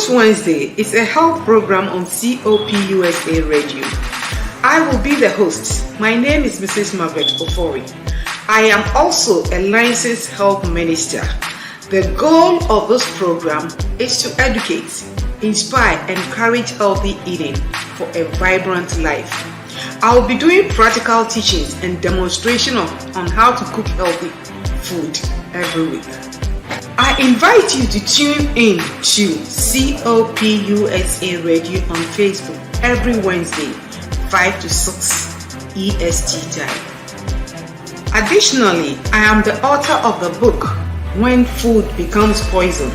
Wellness Wednesday is a health program on COPUSA Radio. I will be the host. My name is Mrs. Margaret Ofori. I am also a licensed health minister. The goal of this program is to educate, inspire, and encourage healthy eating for a vibrant life. I will be doing practical teachings and demonstration on how to cook healthy food every week. I invite you to tune in to COPUSA Radio on Facebook every Wednesday, 5 to 6 EST time. Additionally, I am the author of the book, When Food Becomes Poison,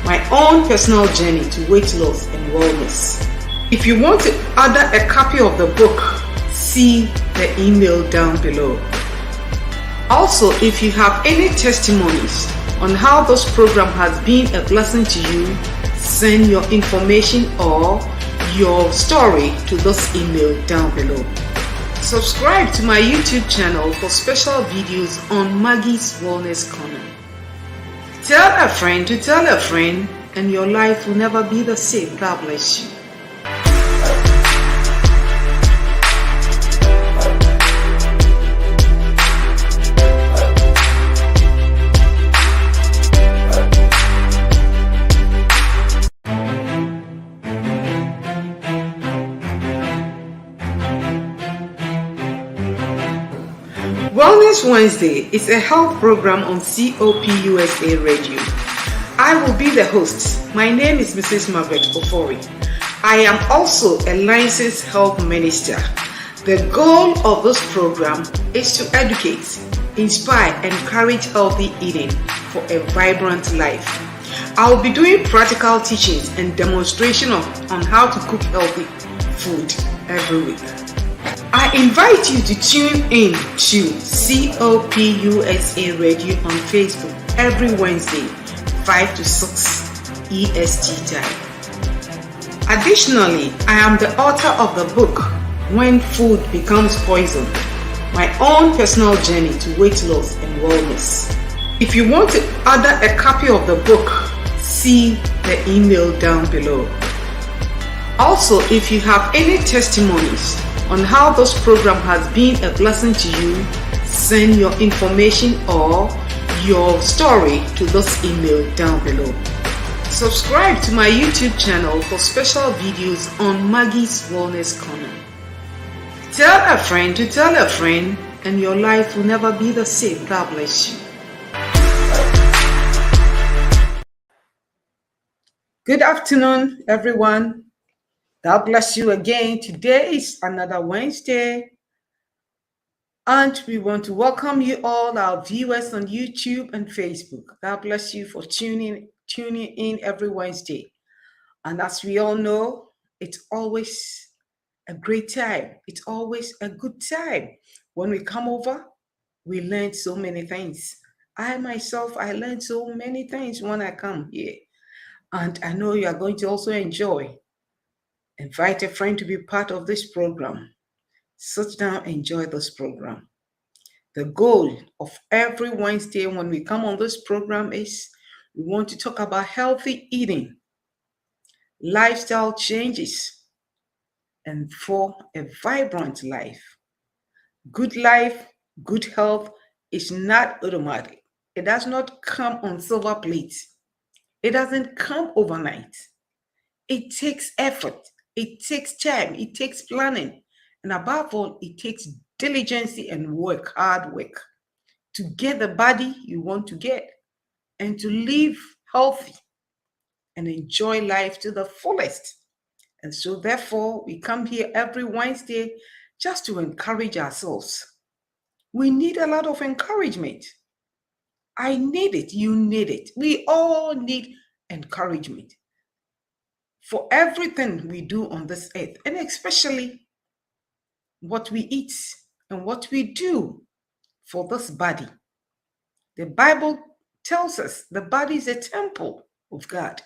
my own personal journey to weight loss and wellness. If you want to order a copy of the book, see the email down below. Also, if you have any testimonies on how this program has been a blessing to you, send your information or your story to this email down below. Subscribe to my YouTube channel for special videos on Maggie's Wellness Corner. Tell a friend to tell a friend, and your life will never be the same. God bless you. Wellness Wednesday is a health program on COPUSA Radio. I will be the host. My name is Mrs. Margaret Ofori. I am also a licensed health minister. The goal of this program is to educate, inspire, and encourage healthy eating for a vibrant life. I will be doing practical teachings and demonstration on how to cook healthy food every week. I invite you to tune in to COPUSA Radio on Facebook every Wednesday, 5 to 6 EST time. Additionally, I am the author of the book, When Food Becomes Poison, my own personal journey to weight loss and wellness. If you want to order a copy of the book, see the email down below. Also, if you have any testimonies on how this program has been a blessing to you, send your information or your story to this email down below. Subscribe to my YouTube channel for special videos on Maggie's Wellness Corner. Tell a friend to tell a friend, and your life will never be the same. God bless you. Good afternoon, everyone. God bless you again. Today is another Wednesday, and we want to welcome you all, our viewers on YouTube and Facebook. God bless you for tuning in every Wednesday. And as we all know, it's always a great time. It's always a good time. When we come over, we learn so many things. I learn so many things when I come here. And I know you are going to also enjoy. Invite a friend to be part of this program. Sit down, enjoy this program. The goal of every Wednesday when we come on this program is we want to talk about healthy eating, lifestyle changes, and for a vibrant life. Good life, good health is not automatic. It does not come on silver plates. It doesn't come overnight. It takes effort. It takes time, it takes planning, and above all, it takes diligence and work, hard work, to get the body you want to get and to live healthy and enjoy life to the fullest. And so therefore, we come here every Wednesday just to encourage ourselves. We need a lot of encouragement. I need it, you need it. We all need encouragement for everything we do on this earth, and especially what we eat and what we do for this body. The Bible tells us the body is a temple of God.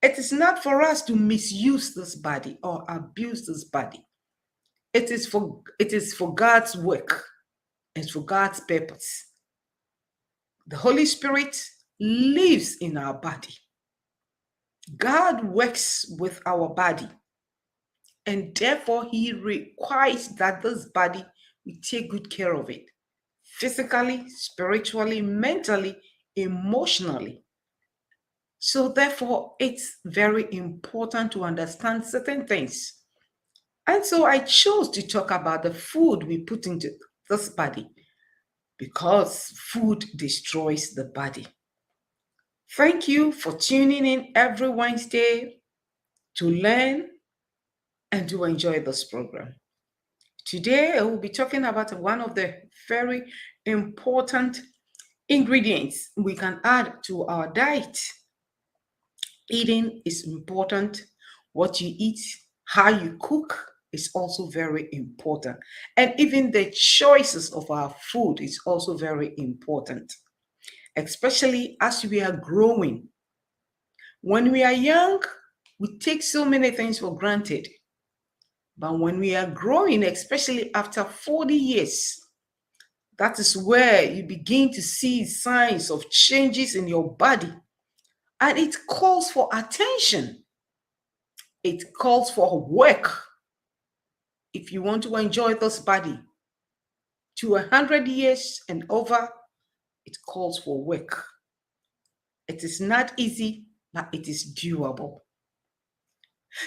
It is not for us to misuse this body or abuse this body. It is for God's work. It's for God's purpose. The Holy Spirit lives in our body. God works with our body, and therefore He requires that this body we take good care of it physically, spiritually, mentally, emotionally. So, therefore, it's very important to understand certain things. And so, I chose to talk about the food we put into this body because food destroys the body. Thank you for tuning in every Wednesday to learn and to enjoy this program. Today, I will be talking about one of the very important ingredients we can add to our diet. Eating is important. What you eat, how you cook is also very important. And even the choices of our food is also very important, especially as we are growing. When we are young, we take so many things for granted. But when we are growing, especially after 40 years, that is where you begin to see signs of changes in your body. And it calls for attention. It calls for work. If you want to enjoy this body to 100 years and over, it calls for work. It is not easy, but it is doable.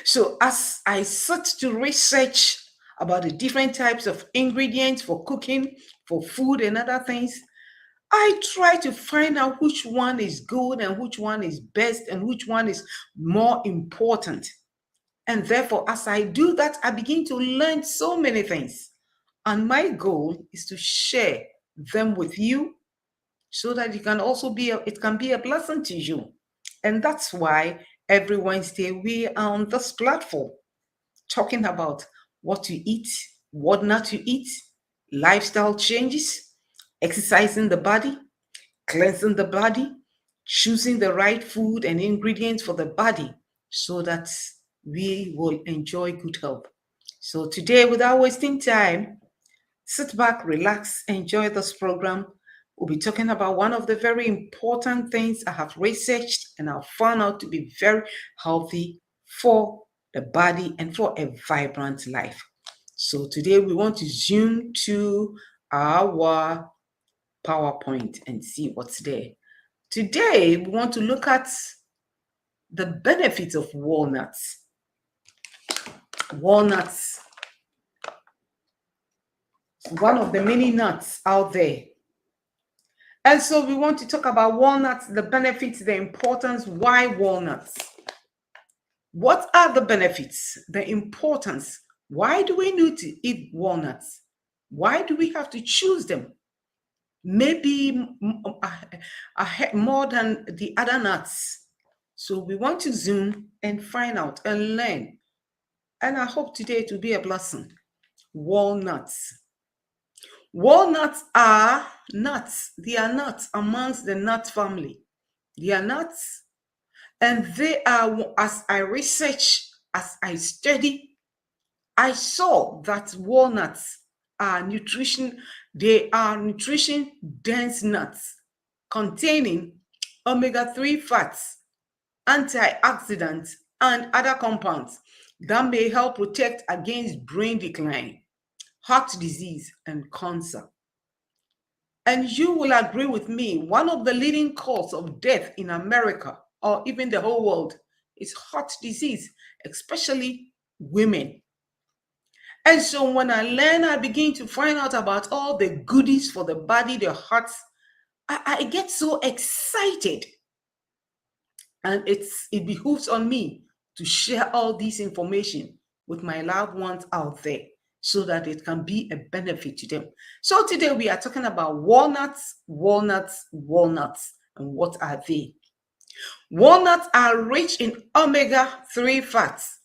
So as I sit to research about the different types of ingredients for cooking, for food and other things, I try to find out which one is good and which one is best and which one is more important. And therefore, as I do that, I begin to learn so many things. And my goal is to share them with you so that it can also it can be a blessing to you. And that's why every Wednesday we are on this platform talking about what to eat, what not to eat, lifestyle changes, exercising the body, cleansing the body, choosing the right food and ingredients for the body so that we will enjoy good health. So today, without wasting time, sit back, relax, enjoy this program. We'll be talking about one of the very important things I have researched and I've found out to be very healthy for the body and for a vibrant life. So today we want to zoom to our PowerPoint and see what's there. Today we want to look at the benefits of walnuts. Walnuts, one of the many nuts out there. And so we want to talk about walnuts, the benefits, the importance, why walnuts? What are the benefits, the importance? Why do we need to eat walnuts? Why do we have to choose them? Maybe more than the other nuts. So we want to zoom and find out and learn. And I hope today it will be a blessing. Walnuts. Walnuts are nuts. They are nuts amongst the nut family. They are nuts. And they are, as I research, as I study, I saw that walnuts are nutrition dense nuts containing omega-3 fats, antioxidants, and other compounds that may help protect against brain decline, heart disease, and cancer. And you will agree with me, one of the leading causes of death in America or even the whole world is heart disease, especially women. And so when I learn, I begin to find out about all the goodies for the body, the heart. I get so excited. And it behooves on me to share all this information with my loved ones out there so that it can be a benefit to them. So today we are talking about walnuts. And what are they? Walnuts are rich in omega-3 fats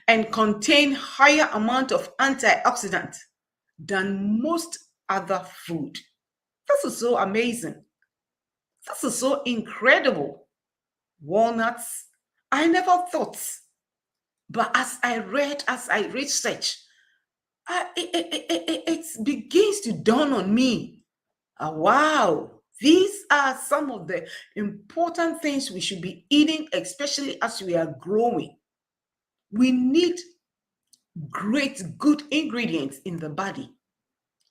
and contain higher amount of antioxidants than most other food. This is so amazing. This is so incredible. Walnuts, I never thought, but as I research, it begins to dawn on me. Wow, these are some of the important things we should be eating, especially as we are growing. We need great, good ingredients in the body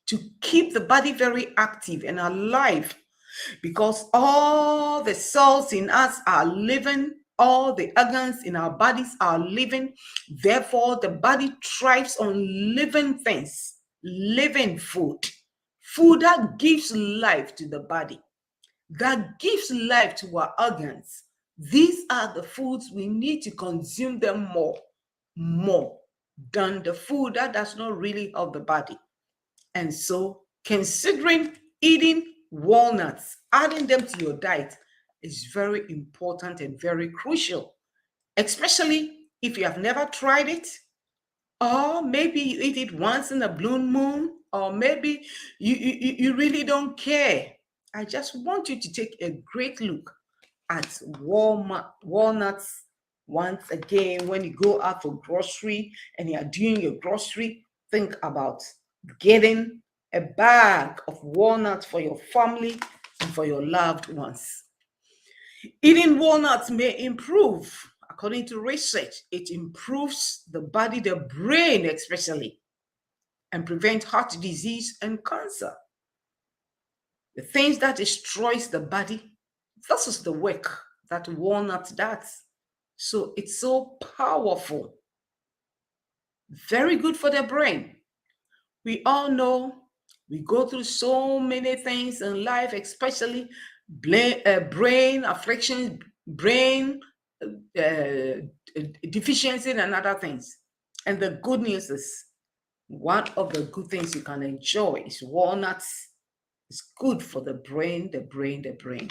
to keep the body very active and alive, because all the cells in us are living, all the organs in our bodies are living. Therefore, the body thrives on living things, living food, food that gives life to the body, that gives life to our organs. These are the foods we need to consume them more than the food that does not really help the body. And so, considering eating walnuts, adding them to your diet is very important and very crucial, especially if you have never tried it, or maybe you eat it once in a blue moon, or maybe you really don't care. I just want you to take a great look at walnuts once again. When you go out for grocery and you are doing your grocery, think about getting a bag of walnuts for your family and for your loved ones. Eating walnuts may improve, according to research, it improves the body, the brain especially, and prevent heart disease and cancer. The things that destroys the body, this is the work that walnut does. So it's so powerful. Very good for the brain. We all know we go through so many things in life, especially brain afflictions, brain deficiency, and other things. And the good news is, one of the good things you can enjoy is walnuts. It's good for the brain, the brain, the brain.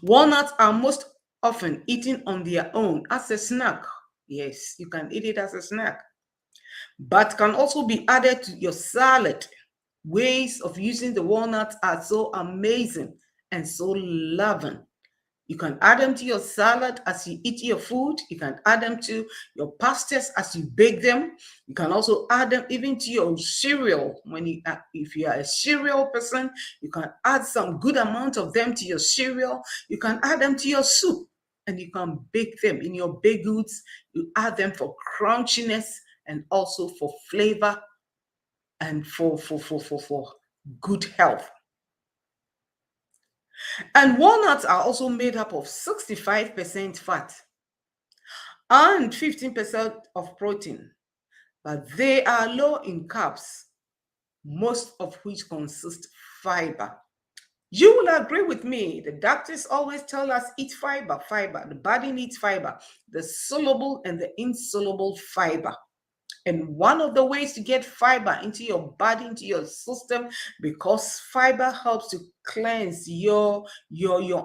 Walnuts are most often eaten on their own as a snack. Yes, you can eat it as a snack, but can also be added to your salad. Ways of using the walnuts are so amazing and so loving. You can add them to your salad as you eat your food. You can add them to your pastas as you bake them. You can also add them even to your cereal. If you are a cereal person, you can add some good amount of them to your cereal. You can add them to your soup, and you can bake them in your baked goods. You add them for crunchiness and also for flavor and for good health. And walnuts are also made up of 65% fat and 15% of protein, but they are low in carbs, most of which consist fiber. You will agree with me. The doctors always tell us eat fiber, fiber. The body needs fiber, the soluble and the insoluble fiber. And one of the ways to get fiber into your body, into your system, because fiber helps to cleanse your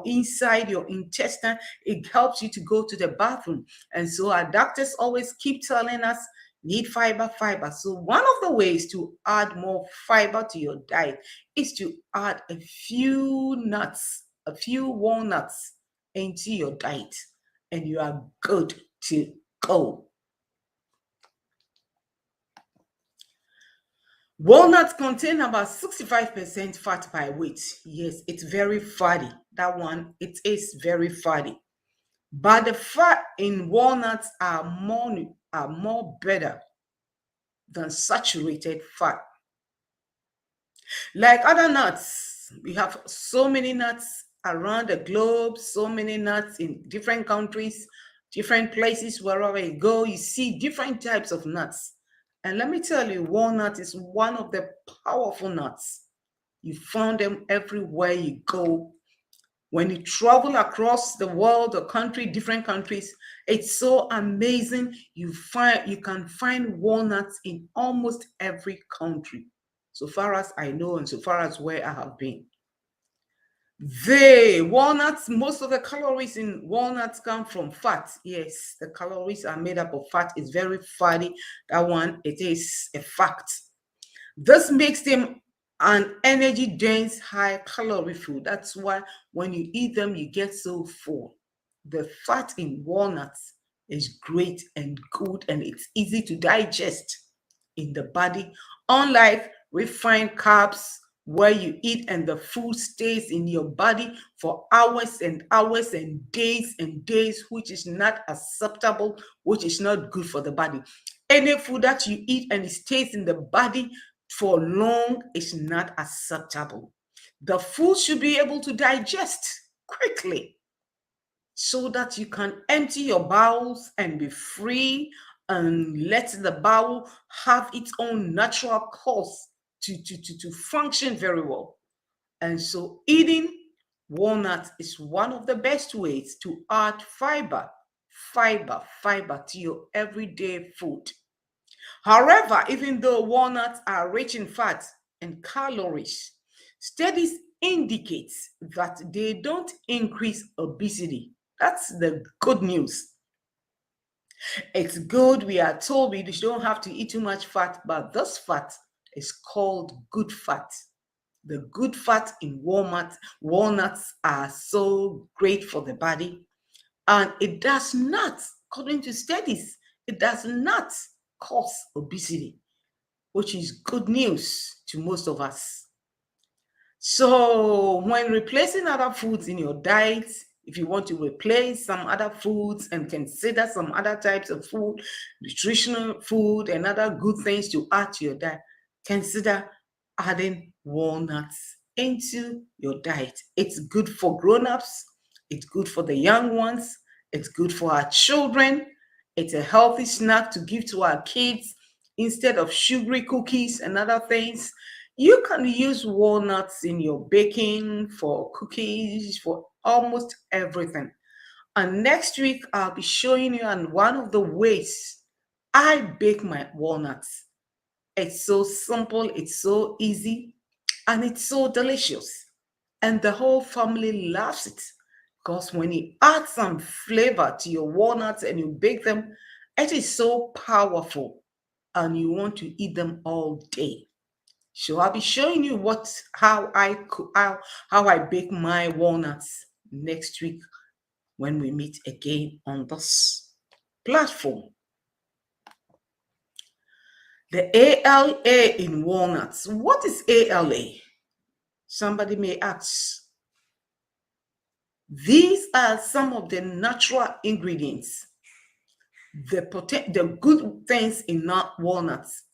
inside, your intestine. It helps you to go to the bathroom. And so our doctors always keep telling us, need fiber, fiber. So one of the ways to add more fiber to your diet is to add a few nuts, a few walnuts into your diet, and you are good to go. Walnuts contain about 65% fat by weight. Yes, it's very fatty. That one, it is very fatty. But the fat in walnuts are more better than saturated fat. Like other nuts, we have so many nuts around the globe, so many nuts in different countries, different places. Wherever you go, you see different types of nuts. And let me tell you, walnut is one of the powerful nuts. You find them everywhere you go. When you travel across the world or country, different countries, it's so amazing. You can find walnuts in almost every country, so far as I know and so far as where I have been. Walnuts, most of the calories in walnuts come from fat. Yes, the calories are made up of fat. It's very fatty. That one, it is a fact. This makes them an energy dense, high calorie food. That's why when you eat them, you get so full. The fat in walnuts is great and good, and it's easy to digest in the body, unlike refined carbs where you eat and the food stays in your body for hours and hours and days, which is not acceptable, which is not good for the body. Any food that you eat and it stays in the body for long is not acceptable. The food should be able to digest quickly so that you can empty your bowels and be free and let the bowel have its own natural course to function very well. And so eating walnuts is one of the best ways to add fiber to your everyday food. However, even though walnuts are rich in fat and calories, studies indicate that they don't increase obesity. That's the good news. It's good, we are told we don't have to eat too much fat, but this fat is called good fat. The good fat in walnuts are so great for the body, and it does not, according to studies, it does not cause obesity, which is good news to most of us. So when replacing other foods in your diet, if you want to replace some other foods and consider some other types of food, nutritional food, and other good things to add to your diet, consider adding walnuts into your diet. It's good for grown-ups, it's good for the young ones, it's good for our children. It's a healthy snack to give to our kids instead of sugary cookies and other things. You can use walnuts in your baking, for cookies, for almost everything. And next week, I'll be showing you on one of the ways I bake my walnuts. It's so simple, it's so easy, and it's so delicious. And the whole family loves it because when you add some flavor to your walnuts and you bake them, it is so powerful and you want to eat them all day. So I'll be showing you how I bake my walnuts next week when we meet again on this platform. The ALA in walnuts. What is ALA? Somebody may ask. These are some of the natural ingredients, the good things in walnuts.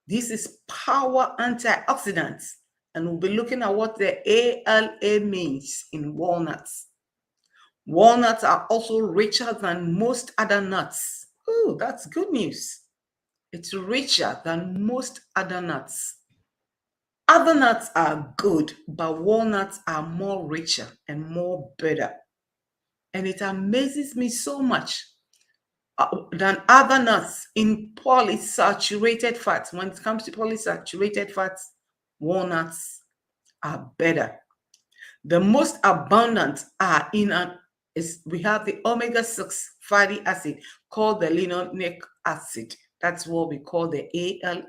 This is power antioxidants, and we'll be looking at what the ALA means in walnuts. Walnuts are also richer than most other nuts. Oh, that's good news. It's richer than most other nuts. Other nuts are good, but walnuts are more richer and more better. And it amazes me so much than other nuts in polysaturated fats. When it comes to polysaturated fats, walnuts are better. The most abundant are we have the omega-6 fatty acid called the linoleic acid. That's what we call the ALA,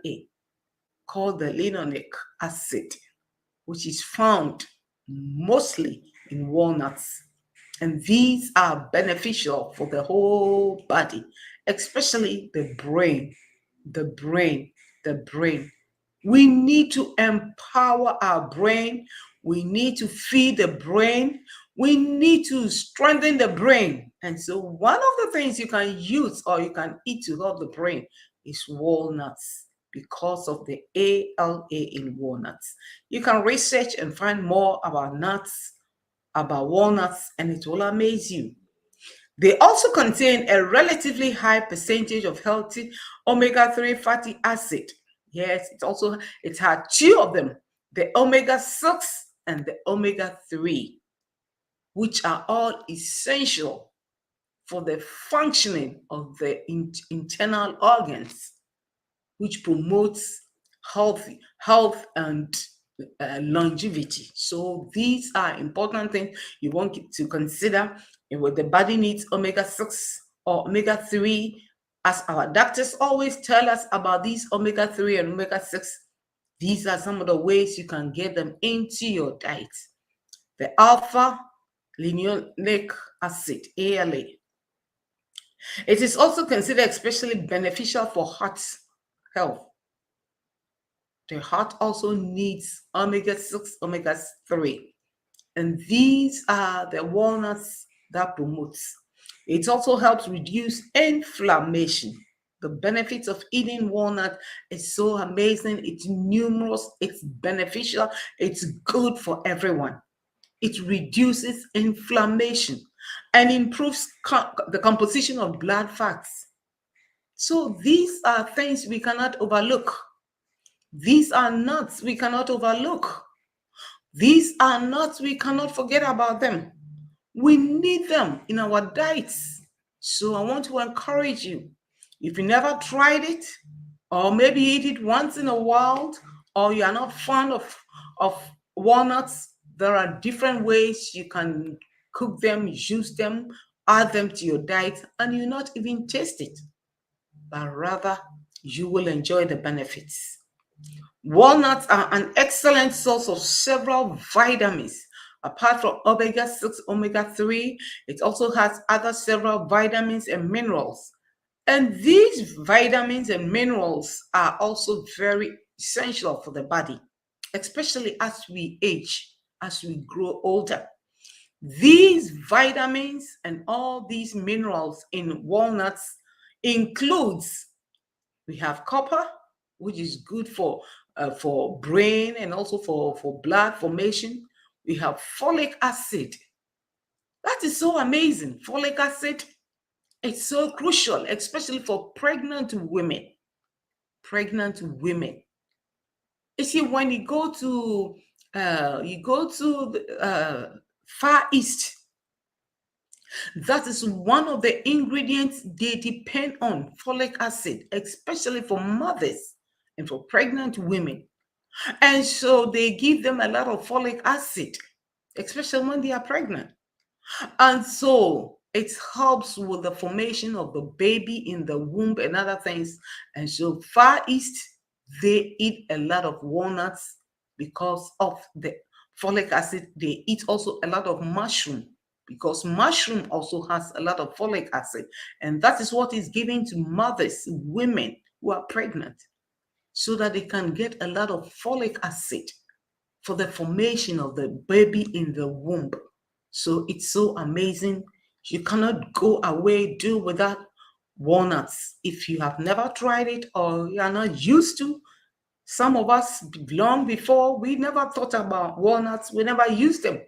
called the linoleic acid, which is found mostly in walnuts. And these are beneficial for the whole body, especially the brain. We need to empower our brain. We need to feed the brain. We need to strengthen the brain. And so one of the things you can use or you can eat to help the brain is walnuts because of the ALA in walnuts. You can research and find more about walnuts, and it will amaze you. They also contain a relatively high percentage of healthy omega-3 fatty acid. Yes, it had two of them, the omega-6 and the omega-3, which are all essential for the functioning of the internal organs, which promotes health and longevity. So these are important things you want to consider. When the body needs omega-6 or omega-3, as our doctors always tell us about these omega-3 and omega-6, these are some of the ways you can get them into your diet. The alpha linoleic acid, ALA. It is also considered especially beneficial for heart health. The heart also needs omega-6, omega-3. And these are the walnuts that promotes. It also helps reduce inflammation. The benefits of eating walnut is so amazing. It's numerous, it's beneficial, it's good for everyone. It reduces inflammation and improves the composition of blood fats. So these are things we cannot overlook. These are nuts we cannot overlook. These are nuts we cannot forget about them. We need them in our diets. So I want to encourage you. If you never tried it, or maybe eat it once in a while, or you are not fond of walnuts, there are different ways you can cook them, use them, add them to your diet, and you not even taste it, but rather you will enjoy the benefits. Walnuts are an excellent source of several vitamins. Apart from omega-6, omega-3, it also has other several vitamins and minerals. And these vitamins and minerals are also very essential for the body, especially as we age, as we grow older. These vitamins and all these minerals in walnuts includes, we have copper, which is good for brain and also for blood formation. We have folic acid. That is so amazing. Folic acid, it's so crucial, especially for pregnant women. Pregnant women. You see, when you go to the Far East, that is one of the ingredients they depend on, folic acid, especially for mothers and for pregnant women. And so they give them a lot of folic acid, especially when they are pregnant. And so it helps with the formation of the baby in the womb and other things. And so Far East, they eat a lot of walnuts because of the folic acid. They eat also a lot of mushroom because mushroom also has a lot of folic acid. And that is what is given to mothers, women who are pregnant, so that they can get a lot of folic acid for the formation of the baby in the womb. So it's so amazing. You cannot go away, do without walnuts. If you have never tried it or you are not used to, some of us long before, we never thought about walnuts. We never used them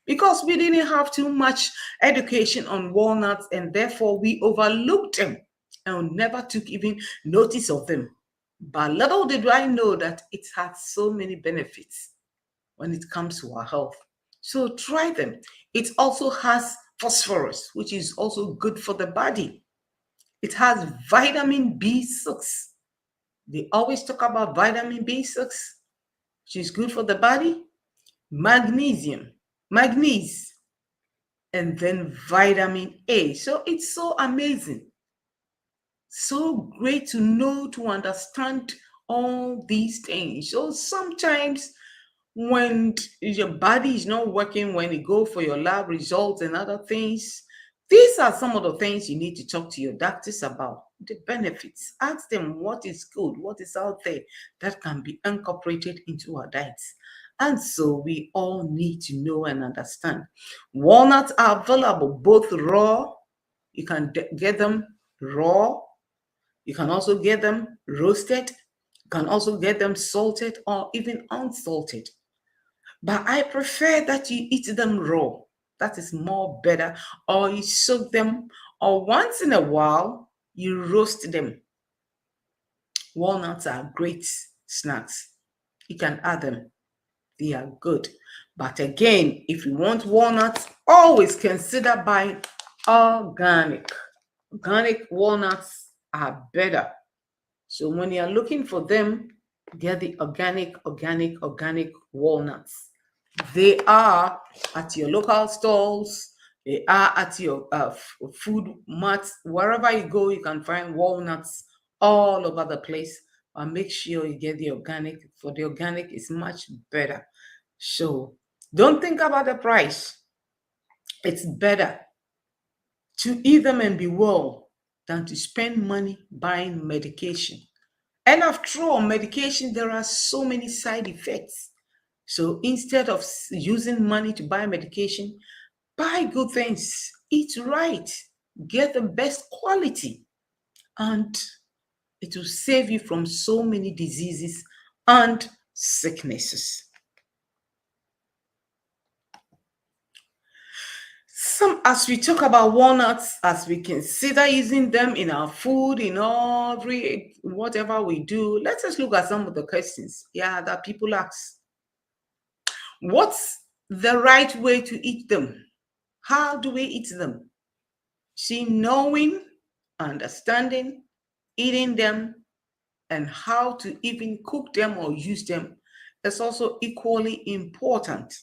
because we didn't have too much education on walnuts, and therefore we overlooked them and never took even notice of them. But little did I know that it has so many benefits when it comes to our health. So try them. It also has phosphorus, which is also good for the body. It has vitamin B6. They always talk about vitamin B6, which is good for the body. Magnesium, magnesium, and then vitamin A. So it's so amazing. So great to know, to understand all these things. So sometimes when your body is not working, when you go for your lab results and other things, these are some of the things you need to talk to your doctors about. The benefits. Ask them what is good, what is out there that can be incorporated into our diets. And so we all need to know and understand. Walnuts are available both raw, you can get them raw, you can also get them roasted, you can also get them salted or even unsalted. But I prefer that you eat them raw. That is more better. Or you soak them, or once in a while, you roast them. Walnuts are great snacks. You can add them. They are good. But again, if you want walnuts, always consider buying organic. Organic walnuts are better. So when you're looking for them, get the organic walnuts. They are at your local stalls. They are at your food marts. Wherever you go, you can find walnuts all over the place. But make sure you get the organic. For the organic, is much better. So don't think about the price. It's better to eat them and be well than to spend money buying medication. And after all, medication, there are so many side effects. So instead of using money to buy medication, buy good things, eat right, get the best quality, and it will save you from so many diseases and sicknesses. As we talk about walnuts, as we consider using them in our food, in every whatever we do, let us look at some of the questions, that people ask. What's the right way to eat them? How do we eat them? See, knowing, understanding, eating them, and how to even cook them or use them is also equally important.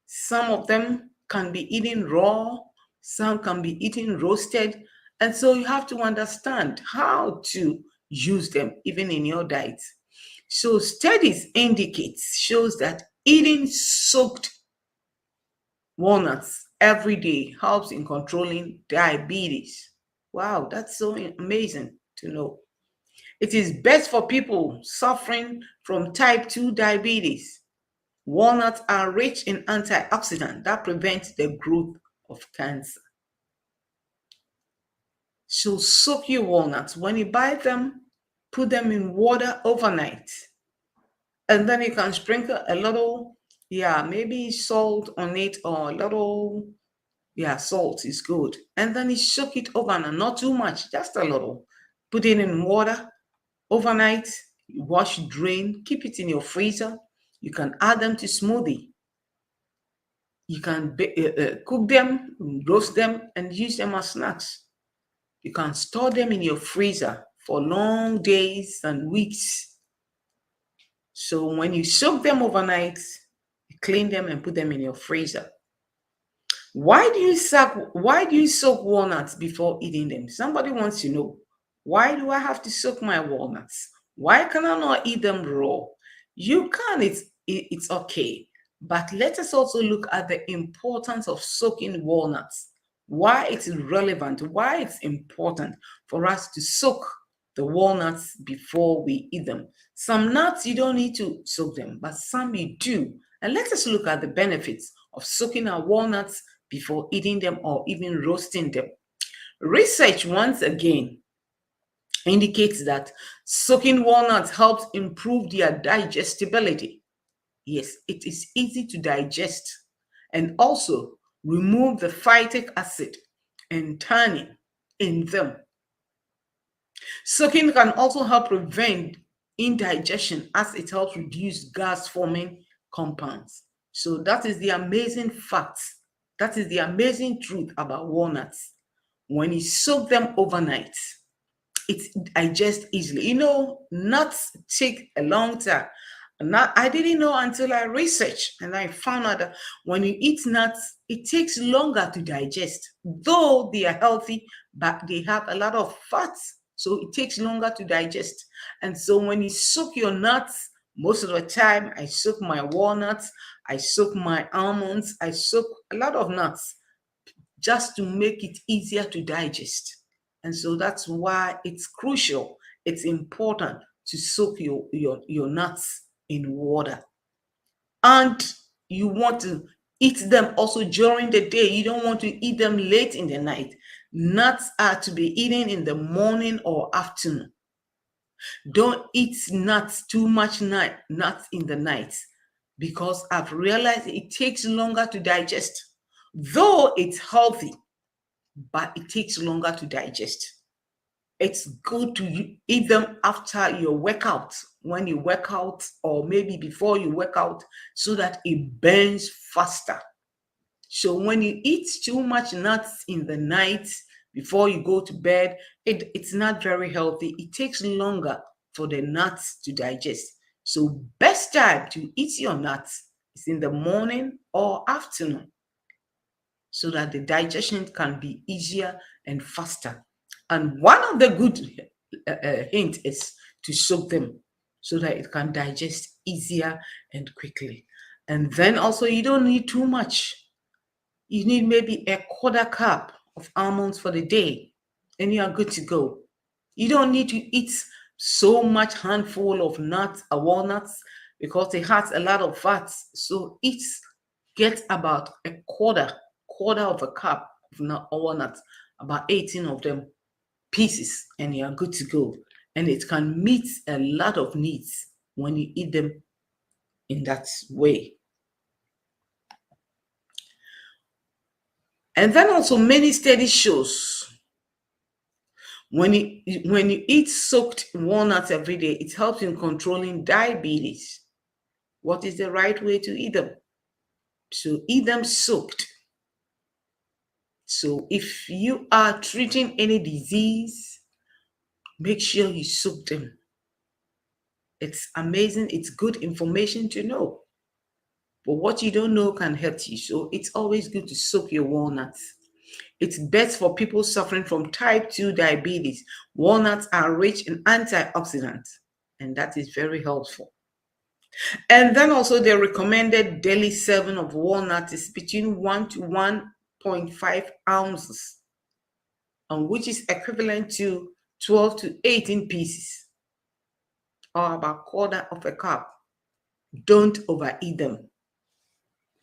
Some of them can be eaten raw, some can be eaten roasted, and so you have to understand how to use them even in your diet. So studies shows that eating soaked walnuts every day helps in controlling diabetes. Wow, that's so amazing to know. It is best for people suffering from type 2 diabetes. Walnuts are rich in antioxidants that prevent the growth of cancer. So soak your walnuts. When you buy them, put them in water overnight. And then you can sprinkle a little, maybe salt on it, or a little, salt is good. And then you soak it overnight, not too much, just a little. Put it in water overnight, wash, drain, keep it in your freezer. You can add them to smoothie. You can cook them, roast them, and use them as snacks. You can store them in your freezer for long days and weeks. So when you soak them overnight, you clean them and put them in your freezer. Why do you soak walnuts before eating them? Somebody wants to know, why do I have to soak my walnuts? Why can I not eat them raw? You can, it's okay. But let us also look at the importance of soaking walnuts. Why it is relevant, why it's important for us to soak the walnuts before we eat them. Some nuts, you don't need to soak them, but some you do. And let us look at the benefits of soaking our walnuts before eating them or even roasting them. Research, once again, indicates that soaking walnuts helps improve their digestibility. Yes, it is easy to digest, and also remove the phytic acid and tannin in them. Soaking can also help prevent indigestion as it helps reduce gas forming compounds. So that is the amazing fact. That is the amazing truth about walnuts. When you soak them overnight, it digests easily. Nuts take a long time. I didn't know until I researched, and I found out that when you eat nuts, it takes longer to digest. Though they are healthy, but they have a lot of fats, so it takes longer to digest. And so when you soak your nuts, most of the time I soak my walnuts, I soak my almonds, I soak a lot of nuts just to make it easier to digest. And so that's why it's crucial, it's important to soak your nuts in water. And you want to eat them also during the day. You don't want to eat them late in the night. Nuts are to be eaten in the morning or afternoon. Don't eat nuts too much nuts in the night, because I've realized it takes longer to digest. Though it's healthy, but it takes longer to digest. It's good to eat them after your workout, when you work out, or maybe before you work out, so that it burns faster. So when you eat too much nuts in the night before you go to bed, it's not very healthy. It takes longer for the nuts to digest. So best time to eat your nuts is in the morning or afternoon, so that the digestion can be easier and faster. And one of the good hint is to soak them so that it can digest easier and quickly. And then also, you don't need too much. You need maybe a quarter cup of almonds for the day, and you are good to go. You don't need to eat so much handful of nuts, walnuts, because it has a lot of fats. So get about a quarter of a cup of walnuts, about 18 of them pieces, and you're good to go. And it can meet a lot of needs when you eat them in that way. And then also many studies shows when you eat soaked walnuts every day, it helps in controlling diabetes. What is the right way to eat them? So eat them soaked. So if you are treating any disease, make sure you soak them. It's amazing. It's good information to know. But what you don't know can hurt you. So it's always good to soak your walnuts. It's best for people suffering from type 2 diabetes. Walnuts are rich in antioxidants, and that is very helpful. And then also the recommended daily serving of walnuts is between 1 to 1.5 ounces, which is equivalent to 12 to 18 pieces, or about quarter of a cup. Don't overeat them.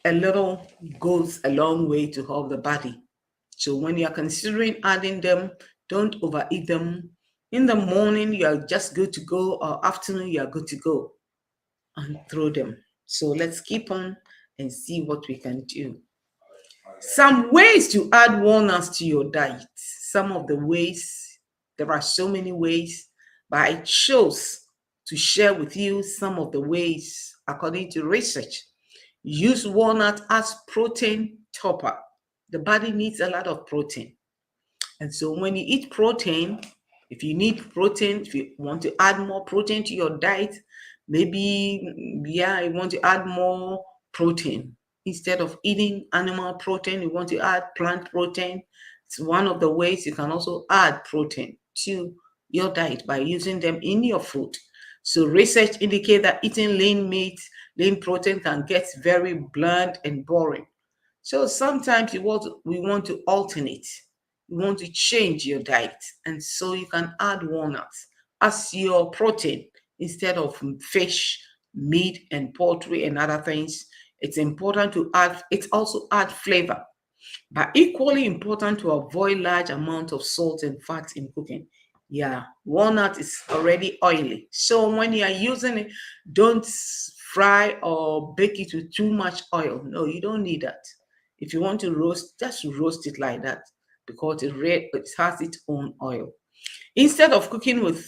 A little goes a long way to help the body. So when you're considering adding them, don't overeat them. In the morning, you're just good to go, or afternoon, you're good to go, and throw them. So let's keep on and see what we can do. Some ways to add walnuts to your diet. Some of the ways, there are so many ways, but I chose to share with you some of the ways according to research. Use walnut as protein topper. The body needs a lot of protein. And so when you eat protein, if you need protein, if you want to add more protein to your diet, maybe, you want to add more protein. Instead of eating animal protein, you want to add plant protein. It's one of the ways you can also add protein to your diet by using them in your food. So research indicates that eating lean protein can get very bland and boring. So sometimes we want to alternate. You want to change your diet. And so you can add walnuts as your protein instead of fish, meat, and poultry and other things. It's important to add, it also add flavor, but equally important to avoid large amount of salt and fat in cooking. Yeah, walnut is already oily. So when you are using it, don't fry or bake it with too much oil. No, you don't need that. If you want to roast, just roast it like that, because it has its own oil. Instead of cooking with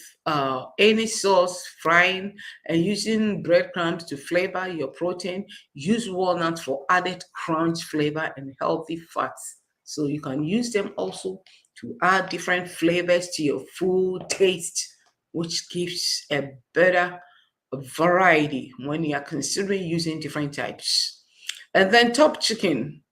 any sauce, frying, and using breadcrumbs to flavor your protein, use walnuts for added crunch, flavor, and healthy fats. So you can use them also to add different flavors to your food taste, which gives a better variety when you are considering using different types. And then top chicken,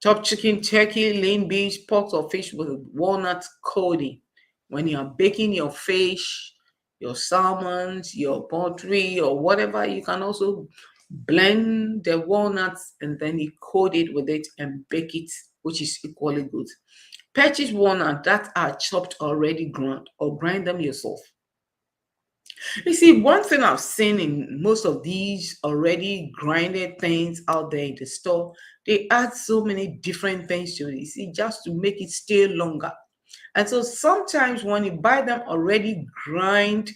turkey, lean beef, pork, or fish with walnut coating. When you are baking your fish, your salmons, your poultry, or whatever, you can also blend the walnuts and then you coat it with it and bake it, which is equally good. Purchase walnuts that are chopped already ground, or grind them yourself. You see, one thing I've seen in most of these already grinded things out there in the store, they add so many different things to it, you see, just to make it stay longer. And so sometimes when you buy them already grind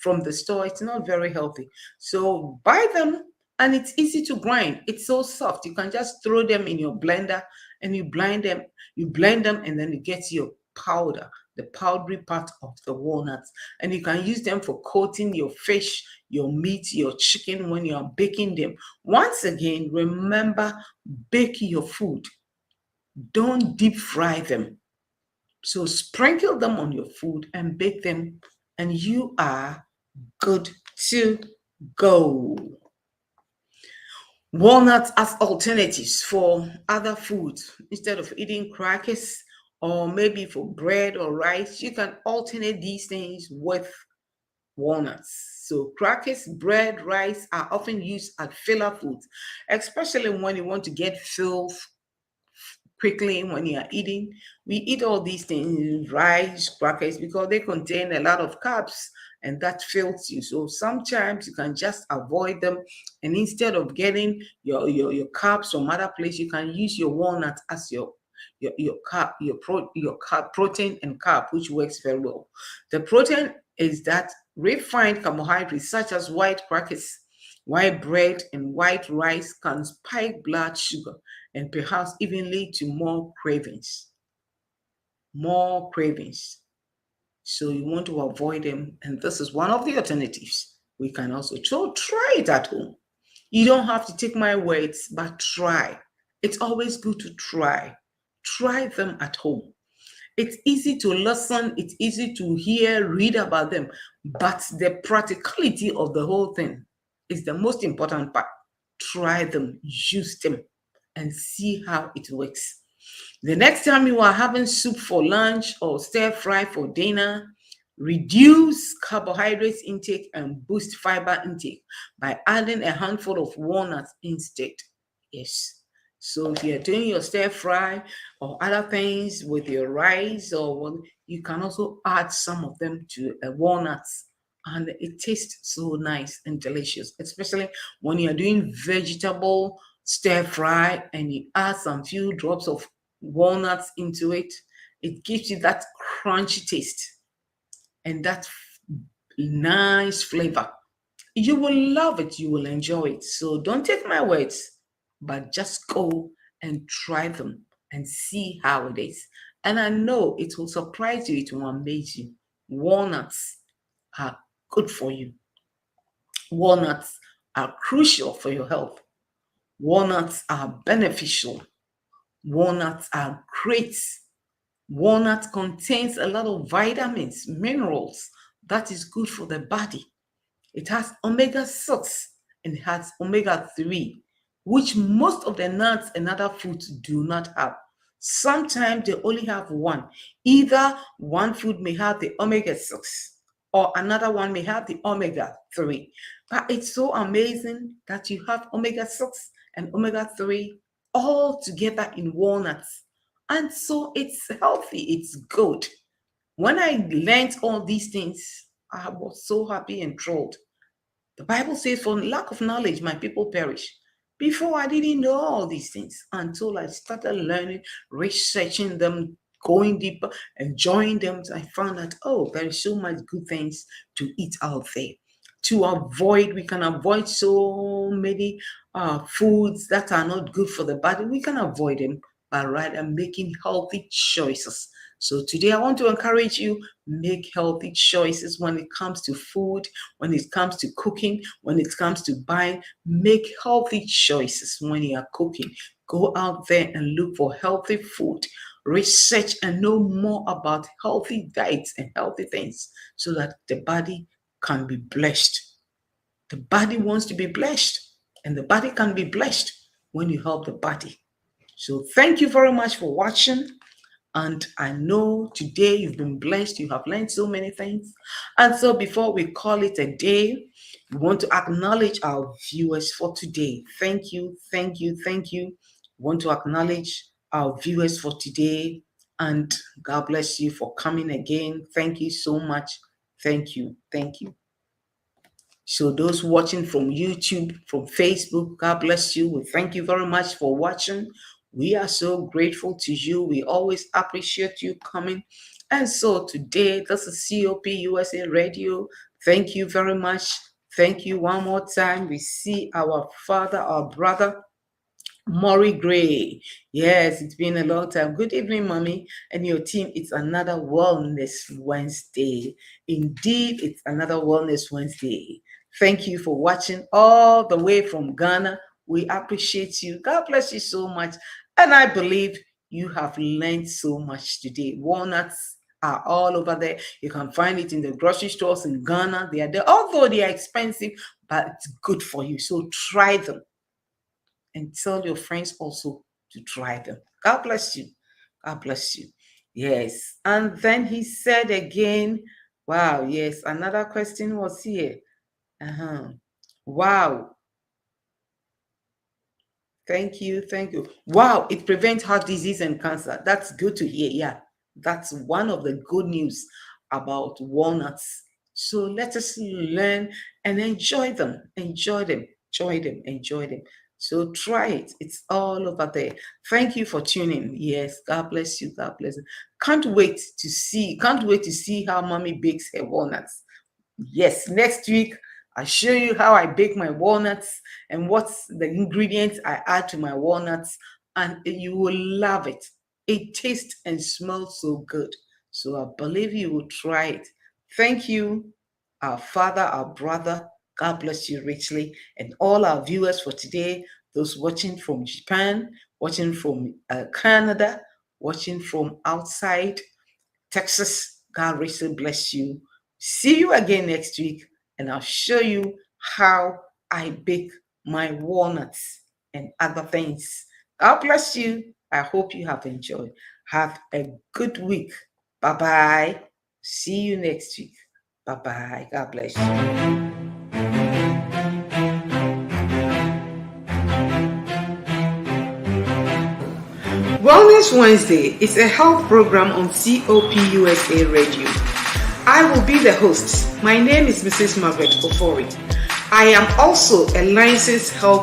from the store, it's not very healthy. So buy them, and it's easy to grind. It's so soft. You can just throw them in your blender and you blend them, and then you get your powder, the powdery part of the walnuts. And you can use them for coating your fish, your meat, your chicken when you are baking them. Once again, remember, bake your food. Don't deep fry them. So sprinkle them on your food and bake them, and you are good to go. Walnuts as alternatives for other foods. Instead of eating crackers, or maybe for bread or rice, you can alternate these things with walnuts. So crackers, bread, rice are often used as filler foods, especially when you want to get filled quickly when you are eating. We eat all these things, rice, crackers, because they contain a lot of carbs and that fills you. So sometimes you can just avoid them. And instead of getting your carbs from other place, you can use your walnut as your carb, your carb, protein and carb, which works very well. The protein is that refined carbohydrates such as white crackers, white bread, and white rice can spike blood sugar and perhaps even lead to more cravings. More cravings. So you want to avoid them, and this is one of the alternatives. We can also try it at home. You don't have to take my words, but try. It's always good to try. Try them at home. It's easy to listen, it's easy to hear, read about them, but the practicality of the whole thing is the most important part. Try them, use them, and see how it works. The next time you are having soup for lunch or stir fry for dinner, reduce carbohydrates intake and boost fiber intake by adding a handful of walnuts instead. Yes. So if you're doing your stir fry or other things with your rice, you can also add some of them to walnuts, and it tastes so nice and delicious, especially when you're doing vegetable stir fry and you add some few drops of walnuts into it. It gives you that crunchy taste and that nice flavor. You will love it, you will enjoy it. So don't take my words, but just go and try them and see how it is. And I know it will surprise you, it will amaze you. Walnuts are good for you. Walnuts are crucial for your health. Walnuts are beneficial. Walnuts are great. Walnut contains a lot of vitamins, minerals that is good for the body. It has omega-6 and it has omega-3, which most of the nuts and other foods do not have. Sometimes they only have one. Either one food may have the omega-6 or another one may have the omega-3. But it's so amazing that you have omega-6 and omega-3 all together in walnuts. And so it's healthy, it's good. When I learned all these things, I was so happy and thrilled. The Bible says, for lack of knowledge, my people perish. Before, I didn't know all these things until I started learning, researching them, going deeper, enjoying them. I found that, oh, there is so much good things to eat out there. We can avoid so many foods that are not good for the body. We can avoid them by rather making healthy choices. So today I want to encourage you, make healthy choices when it comes to food, when it comes to cooking, when it comes to buying. Make healthy choices when you are cooking. Go out there and look for healthy food. Research and know more about healthy diets and healthy things so that the body can be blessed. The body wants to be blessed, and the body can be blessed when you help the body. So thank you very much for watching. And I know today you've been blessed. You have learned so many things. And so before we call it a day, we want to acknowledge our viewers for today. Thank you, thank you, thank you. We want to acknowledge our viewers for today. And God bless you for coming again. Thank you so much. Thank you, thank you. So those watching from YouTube, from Facebook, God bless you. We thank you very much for watching. We are so grateful to you. We always appreciate you coming. And so today, this is COP USA Radio. Thank you very much. Thank you one more time. We see our father, our brother, Maury Gray. Yes, it's been a long time. Good evening, mommy, and your team. It's another Wellness Wednesday. Indeed, it's another Wellness Wednesday. Thank you for watching all the way from Ghana. We appreciate you. God bless you so much. And I believe you have learned so much today. Walnuts are all over there. You can find it in the grocery stores in Ghana. They are there, although they are expensive, but it's good for you. So try them. And tell your friends also to try them. God bless you. God bless you. Yes. And then he said again, wow, yes, another question was here. Wow. Thank you. Thank you. Wow, it prevents heart disease and cancer. That's good to hear. Yeah, that's one of the good news about walnuts. So let us learn and enjoy them. Enjoy them. Enjoy them. Enjoy them. So try it. It's all over there. Thank you for tuning. Yes, God bless you. God bless you. Can't wait to see how mommy bakes her walnuts. Yes, next week I'll show you how I bake my walnuts and what's the ingredients I add to my walnuts, and you will love it. It tastes and smells so good. So I believe you will try it. Thank you, our father, our brother. God bless you richly, and all our viewers for today. Those watching from Japan, watching from Canada, watching from outside Texas. God richly bless you. See you again next week, and I'll show you how I bake my walnuts and other things. God bless you. I hope you have enjoyed. Have a good week. Bye bye. See you next week. Bye bye. God bless you. Wellness Wednesday is a health program on COPUSA Radio. I will be the host. My name is Mrs. Margaret Ofori. I am also a licensed health